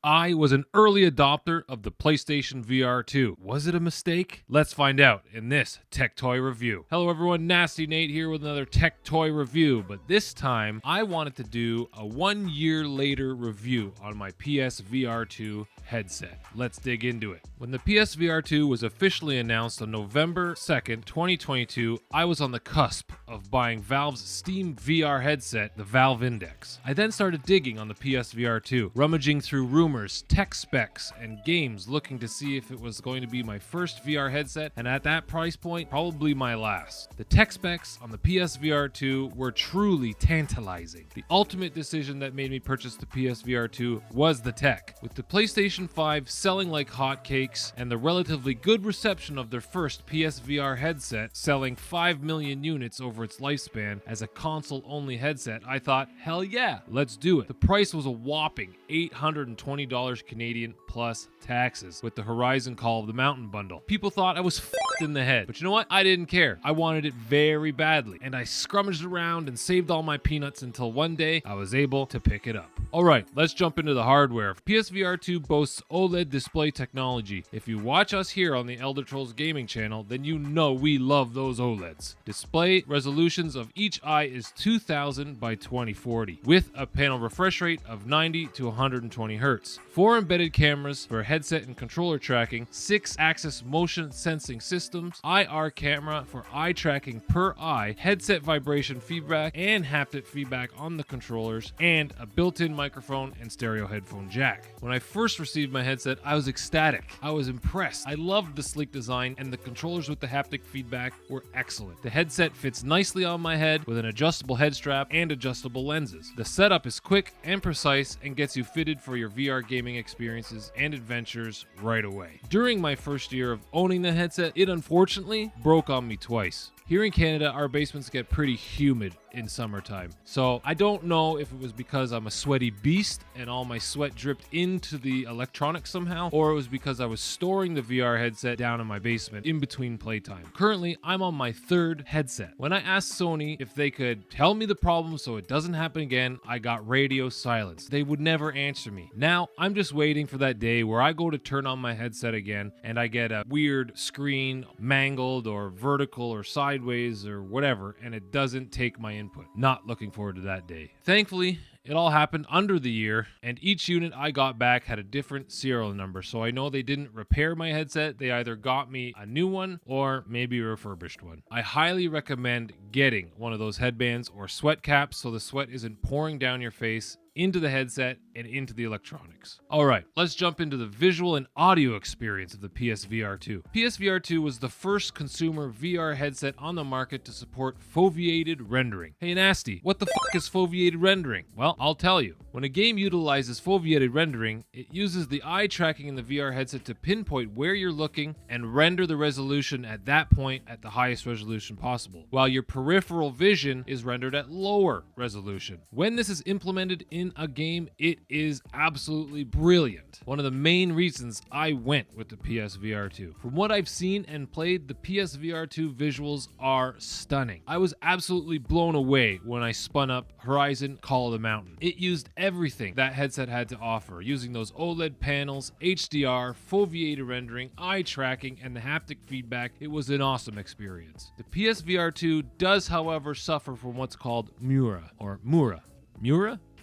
I was an early adopter of the PlayStation VR2. Was it a mistake? Let's find out in this Tech Toy Review. Hello everyone, Nasty Nate here with another Tech Toy Review, but this time I wanted to do a 1 year later review on my PSVR2 headset. Let's dig into it. When the PSVR2 was officially announced on November 2nd, 2022, I was on the cusp of buying Valve's Steam VR headset, the Valve Index. I then started digging on the PSVR2, rummaging through rumors, tech specs, and games looking to see if it was going to be my first VR headset, and at that price point, probably my last. The tech specs on the PSVR2 were truly tantalizing. The ultimate decision that made me purchase the PSVR2 was the tech. With the PlayStation 5 selling like hotcakes and the relatively good reception of their first PSVR headset selling 5 million units over its lifespan as a console-only headset, I thought, hell yeah, let's do it. The price was a whopping $820 Canadian plus taxes with the Horizon Call of the Mountain bundle. People thought I was f***ed in the head, but you know what? I didn't care. I wanted it very badly, and I scrummaged around and saved all my peanuts until one day I was able to pick it up. Alright, let's jump into the hardware. PSVR2 boasts OLED display technology. If you watch us here on the Elder Trolls Gaming channel, then you know we love those OLEDs. Display resolutions of each eye is 2000 by 2040, with a panel refresh rate of 90 to 120 Hz. 4 embedded cameras for headset and controller tracking, 6-axis motion sensing systems, IR camera for eye tracking per eye, headset vibration feedback and haptic feedback on the controllers, and a built-in microphone and stereo headphone jack. When I first received my headset, I was ecstatic. I was impressed. I loved the sleek design, and the controllers with the haptic feedback were excellent. The headset fits nicely on my head with an adjustable head strap and adjustable lenses. The setup is quick and precise and gets you fitted for your VR gaming experiences and adventures right away. During my first year of owning the headset, it unfortunately broke on me twice. Here in Canada, our basements get pretty humid in summertime. So I don't know if it was because I'm a sweaty beast and all my sweat dripped into the electronics somehow, or it was because I was storing the VR headset down in my basement in between playtime. Currently, I'm on my third headset. When I asked Sony if they could tell me the problem so it doesn't happen again, I got radio silence. They would never answer me. Now, I'm just waiting for that day where I go to turn on my headset again and I get a weird screen mangled or vertical or sideways or whatever, and it doesn't take my input. Not looking forward to that day. Thankfully, it all happened under the year, and each unit I got back had a different serial number, so I know they didn't repair my headset. They either got me a new one or maybe a refurbished one. I highly recommend getting one of those headbands or sweat caps so the sweat isn't pouring down your face, into the headset, and into the electronics. Alright, let's jump into the visual and audio experience of the PSVR2. PSVR2 was the first consumer VR headset on the market to support foveated rendering. Hey Nasty, what the fuck is foveated rendering? Well, I'll tell you. When a game utilizes foveated rendering, it uses the eye tracking in the VR headset to pinpoint where you're looking and render the resolution at that point at the highest resolution possible, while your peripheral vision is rendered at lower resolution. When this is implemented in a game, it is absolutely brilliant. One of the main reasons I went with the PSVR2. From what I've seen and played, the PSVR2 visuals are stunning. I was absolutely blown away when I spun up Horizon Call of the Mountain. It used everything that headset had to offer, using those OLED panels, HDR, foveated rendering, eye tracking, and the haptic feedback. It was an awesome experience. The PSVR2 does, however, suffer from what's called Mura.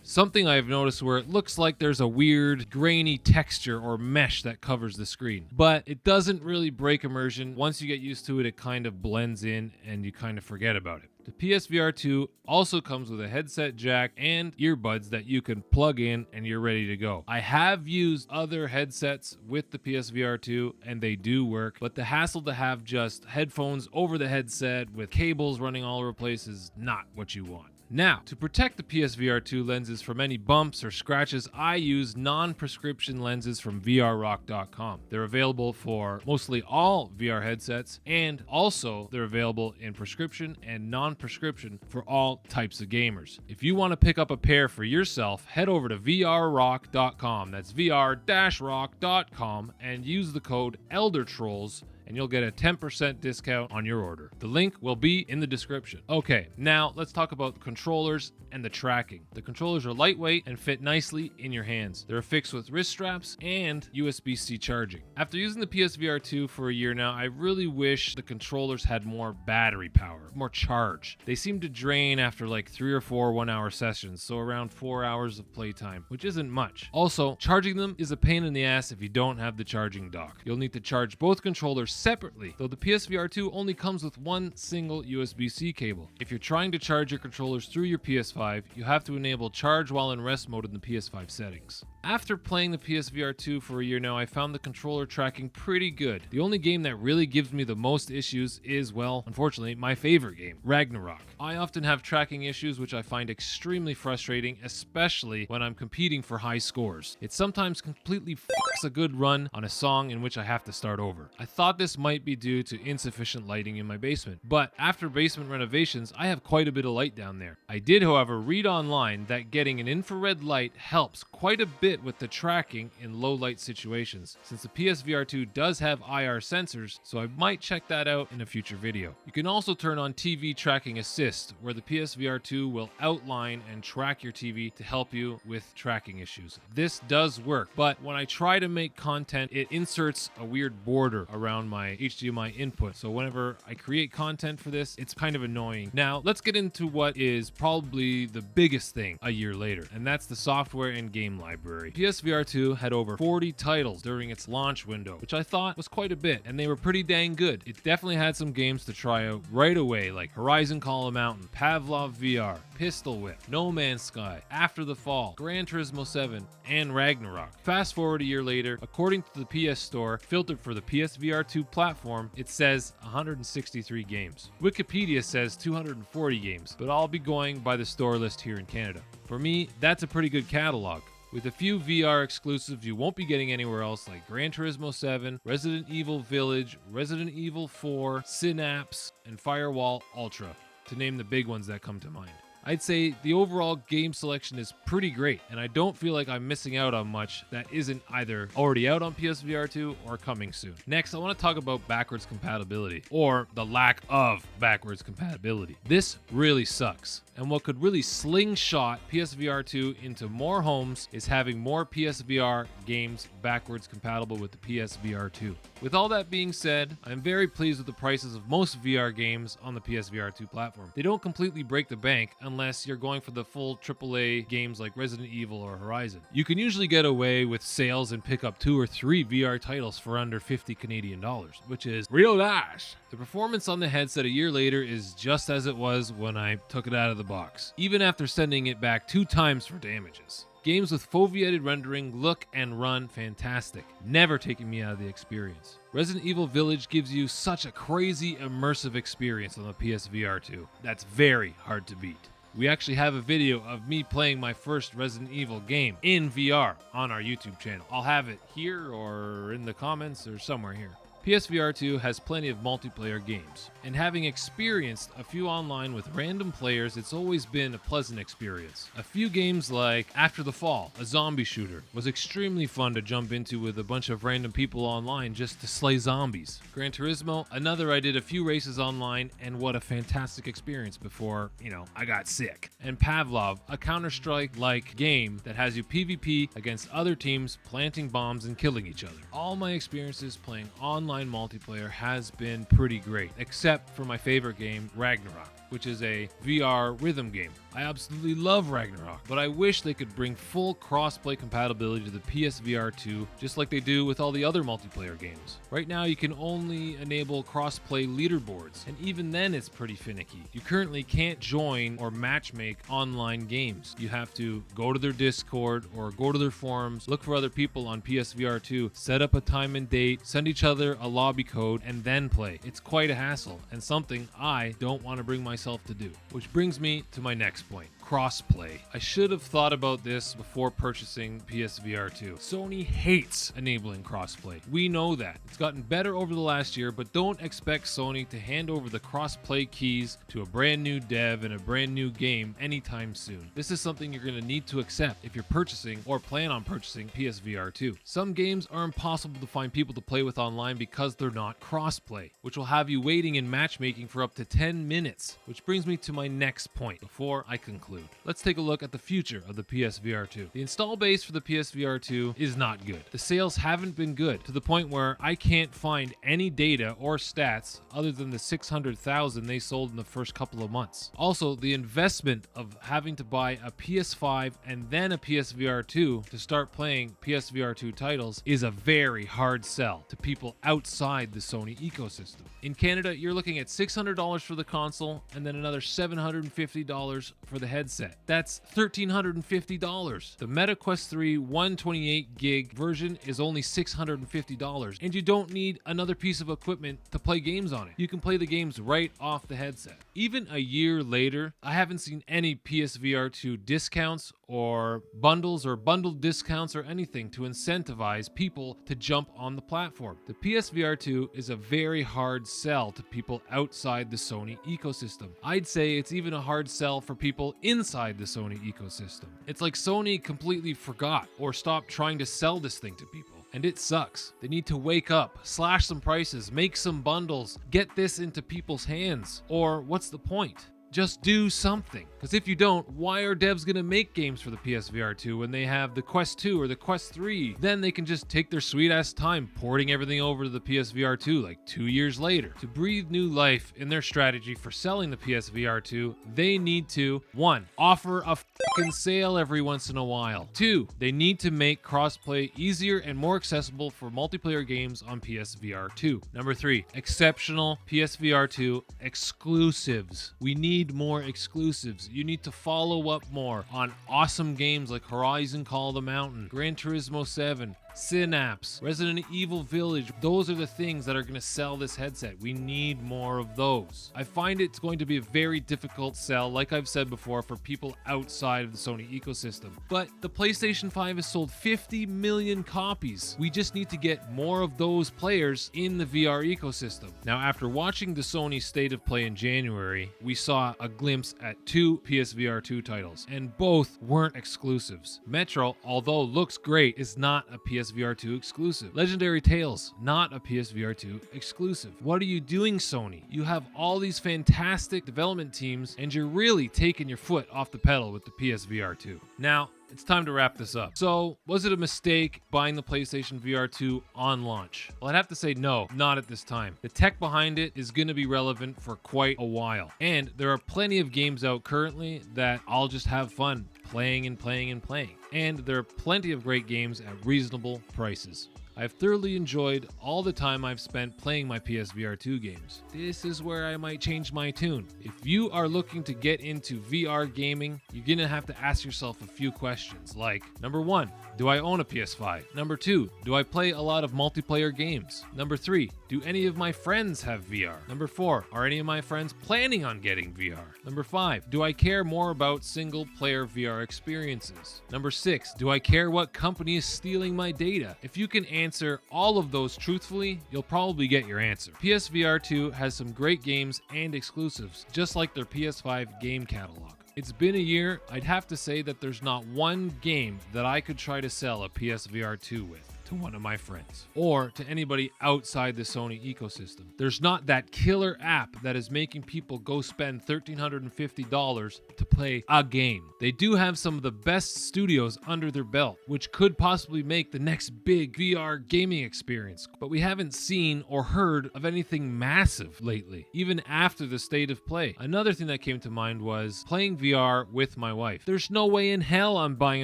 Something I've noticed where it looks like there's a weird grainy texture or mesh that covers the screen. But it doesn't really break immersion. Once you get used to it, it kind of blends in and you kind of forget about it. The PSVR2 also comes with a headset jack and earbuds that you can plug in and you're ready to go. I have used other headsets with the PSVR2 and they do work, but the hassle to have just headphones over the headset with cables running all over the place is not what you want. Now, to protect the PSVR2 lenses from any bumps or scratches, I use non-prescription lenses from VRrock.com. They're available for mostly all VR headsets, and also they're available in prescription and non-prescription for all types of gamers. If you want to pick up a pair for yourself, head over to VRrock.com. That's VR-rock.com and use the code ElderTrolls and you'll get a 10% discount on your order. The link will be in the description. Okay, now let's talk about the controllers and the tracking. The controllers are lightweight and fit nicely in your hands. They're affixed with wrist straps and USB-C charging. After using the PSVR2 for a year now, I really wish the controllers had more battery power, more charge. They seem to drain after like 3 or 4 1-hour sessions, so around 4 hours of playtime, which isn't much. Also, charging them is a pain in the ass if you don't have the charging dock. You'll need to charge both controllers separately, though the PSVR2 only comes with one single USB-C cable. If you're trying to charge your controllers through your PS5, you have to enable charge while in rest mode in the PS5 settings. After playing the PSVR2 for a year now, I found the controller tracking pretty good. The only game that really gives me the most issues is, well, unfortunately, my favorite game, Ragnarok. I often have tracking issues which I find extremely frustrating, especially when I'm competing for high scores. It sometimes completely fucks a good run on a song in which I have to start over. I thought this might be due to insufficient lighting in my basement, but after basement renovations, I have quite a bit of light down there. I did, however, read online that getting an infrared light helps quite a bit with the tracking in low light situations, since the PSVR2 does have IR sensors, so I might check that out in a future video. You can also turn on TV Tracking Assist, where the PSVR2 will outline and track your TV to help you with tracking issues. This does work, but when I try to make content, it inserts a weird border around my HDMI input, so whenever I create content for this, it's kind of annoying. Now, let's get into what is probably the biggest thing a year later, and that's the software and game library. PSVR2 had over 40 titles during its launch window, which I thought was quite a bit, and they were pretty dang good. It definitely had some games to try out right away, like Horizon Call of Mountain, Pavlov VR, Pistol Whip, No Man's Sky, After the Fall, Gran Turismo 7, and Ragnarok. Fast forward a year later, according to the PS Store, filtered for the PSVR2 platform, it says 163 games. Wikipedia says 240 games, but I'll be going by the store list here in Canada. For me, that's a pretty good catalog, with a few VR exclusives you won't be getting anywhere else, like Gran Turismo 7, Resident Evil Village, Resident Evil 4, Synapse, and Firewall Ultra, to name the big ones that come to mind. I'd say the overall game selection is pretty great, and I don't feel like I'm missing out on much that isn't either already out on PSVR2 or coming soon. Next, I want to talk about backwards compatibility, or the lack of backwards compatibility. This really sucks, and what could really slingshot PSVR2 into more homes is having more PSVR games backwards compatible with the PSVR2. With all that being said, I'm very pleased with the prices of most VR games on the PSVR2 platform. They don't completely break the bank unless you're going for the full AAA games like Resident Evil or Horizon. You can usually get away with sales and pick up 2 or 3 VR titles for under 50 Canadian dollars, which is real nice. The performance on the headset a year later is just as it was when I took it out of the box, even after sending it back 2 times for damages. Games with foveated rendering look and run fantastic, never taking me out of the experience. Resident Evil Village gives you such a crazy immersive experience on the PSVR2 that's very hard to beat. We actually have a video of me playing my first Resident Evil game in VR on our YouTube channel. I'll have it here or in the comments or somewhere here. PSVR2 has plenty of multiplayer games, and having experienced a few online with random players, it's always been a pleasant experience. A few games like After the Fall, a zombie shooter, was extremely fun to jump into with a bunch of random people online just to slay zombies. Gran Turismo, another I did a few races online, and what a fantastic experience before, I got sick. And Pavlov, a Counter-Strike-like game that has you PvP against other teams, planting bombs and killing each other. All my experiences playing online multiplayer has been pretty great, except for my favorite game, Ragnarok, which is a VR rhythm game. I absolutely love Ragnarok, but I wish they could bring full cross-play compatibility to the PSVR2 just like they do with all the other multiplayer games. Right now you can only enable cross-play leaderboards, and even then it's pretty finicky. You currently can't join or matchmake online games. You have to go to their Discord or go to their forums, look for other people on PSVR2, set up a time and date, send each other a lobby code, and then play. It's quite a hassle, and something I don't want to bring myself to do. Which brings me to my next point. crossplay. I should have thought about this before purchasing PSVR2. Sony hates enabling crossplay. We know that. It's gotten better over the last year, but don't expect Sony to hand over the crossplay keys to a brand new dev and a brand new game anytime soon. This is something you're going to need to accept if you're purchasing or plan on purchasing PSVR2. Some games are impossible to find people to play with online because they're not crossplay, which will have you waiting in matchmaking for up to 10 minutes, which brings me to my next point before I conclude. Let's take a look at the future of the PSVR2. The install base for the PSVR2 is not good. The sales haven't been good to the point where I can't find any data or stats other than the 600,000 they sold in the first couple of months. Also, the investment of having to buy a PS5 and then a PSVR2 to start playing PSVR2 titles is a very hard sell to people outside the Sony ecosystem. In Canada, you're looking at $600 for the console and then another $750 for the headset. That's $1,350. The Meta Quest 3 128 gig version is only $650, and you don't need another piece of equipment to play games on it. You can play the games right off the headset. Even a year later, I haven't seen any PSVR2 discounts or bundles or bundled discounts or anything to incentivize people to jump on the platform. The PSVR2 is a very hard sell to people outside the Sony ecosystem. I'd say it's even a hard sell for people inside the Sony ecosystem. It's like Sony completely forgot or stopped trying to sell this thing to people. And it sucks. They need to wake up, slash some prices, make some bundles, get this into people's hands. Or what's the point? Just do something. Because if you don't, why are devs going to make games for the PSVR2 when they have the Quest 2 or the Quest 3? Then they can just take their sweet ass time porting everything over to the PSVR2 like 2 years later. To breathe new life in their strategy for selling the PSVR2, they need to 1. Offer a fucking sale every once in a while. 2. They need to make crossplay easier and more accessible for multiplayer games on PSVR2. Number 3. Exceptional PSVR2 exclusives. We need more exclusives. You need to follow up more on awesome games like Horizon Call of the Mountain, Gran Turismo 7, Synapse, Resident Evil Village. Those are the things that are going to sell this headset. We need more of those. I find it's going to be a very difficult sell, like I've said before, for people outside of the Sony ecosystem. But the PlayStation 5 has sold 50 million copies. We just need to get more of those players in the VR ecosystem. Now, after watching the Sony State of Play in January, we saw a glimpse at 2 PSVR2 titles, and both weren't exclusives. Metro, although looks great, is not a PSVR2 exclusive. Legendary Tales, not a PSVR2 exclusive. What are you doing, Sony? You have all these fantastic development teams, and you're really taking your foot off the pedal with the PSVR2. Now, it's time to wrap this up. So, was it a mistake buying the PlayStation VR2 on launch? Well, I'd have to say no, not at this time. The tech behind it is going to be relevant for quite a while. And there are plenty of games out currently that I'll just have fun playing and playing and playing. And there are plenty of great games at reasonable prices. I've thoroughly enjoyed all the time I've spent playing my PSVR2 games. This is where I might change my tune. If you are looking to get into VR gaming, you're gonna have to ask yourself a few questions like, number 1, do I own a PS5? Number 2, do I play a lot of multiplayer games? Number 3, do any of my friends have VR? Number 4, are any of my friends planning on getting VR? Number 5, do I care more about single player VR experiences? Number 6, do I care what company is stealing my data? If you can answer all of those truthfully, you'll probably get your answer. PSVR2 has some great games and exclusives, just like their PS5 game catalog. It's been a year. I'd have to say that there's not one game that I could try to sell a PSVR2 with to one of my friends or to anybody outside the Sony ecosystem. There's not that killer app that is making people go spend $1,350 to play a game. They do have some of the best studios under their belt, which could possibly make the next big VR gaming experience, but we haven't seen or heard of anything massive lately, even after the State of Play. Another thing that came to mind was playing VR with my wife. There's no way in hell I'm buying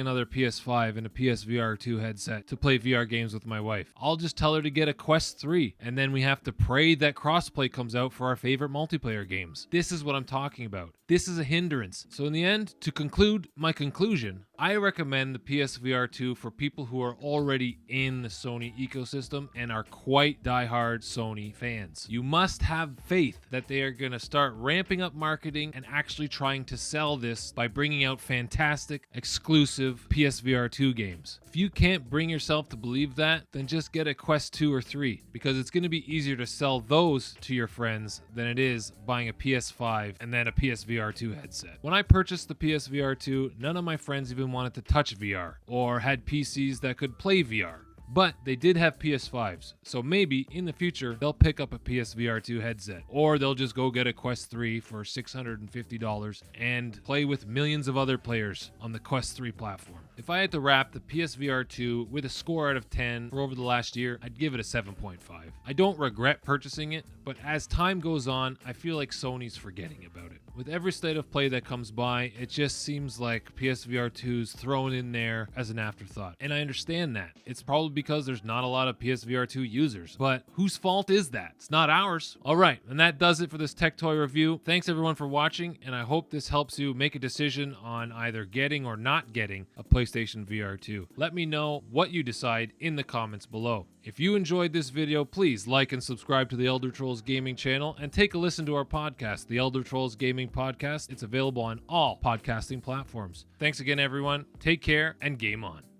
another PS5 and a PSVR2 headset to play VR games with my wife. I'll just tell her to get a Quest 3, and then we have to pray that crossplay comes out for our favorite multiplayer games. This is what I'm talking about. This is a hindrance. So in the end, to conclude my conclusion, I recommend the PSVR2 for people who are already in the Sony ecosystem and are quite diehard Sony fans. You must have faith that they are going to start ramping up marketing and actually trying to sell this by bringing out fantastic, exclusive PSVR2 games. If you can't bring yourself to believe that, then just get a Quest 2 or 3, because it's going to be easier to sell those to your friends than it is buying a PS5 and then a PSVR2 headset. When I purchased the PSVR2, none of my friends even wanted to touch VR or had PCs that could play VR. But they did have PS5s, so maybe in the future they'll pick up a PSVR2 headset, or they'll just go get a Quest 3 for $650 and play with millions of other players on the Quest 3 platform. If I had to rate the PSVR2 with a score out of 10 for over the last year, I'd give it a 7.5. I don't regret purchasing it, but as time goes on, I feel like Sony's forgetting about it. With every state of play that comes by, it just seems like PSVR2's thrown in there as an afterthought. And I understand that. It's probably because there's not a lot of PSVR2 users. But whose fault is that? It's not ours. Alright, and that does it for this tech toy review. Thanks everyone for watching, and I hope this helps you make a decision on either getting or not getting a PlayStation VR2. Let me know what you decide in the comments below. If you enjoyed this video, please like and subscribe to the Elder Trolls Gaming channel and take a listen to our podcast, the Elder Trolls Gaming Podcast. It's available on all podcasting platforms. Thanks again, everyone. Take care and game on.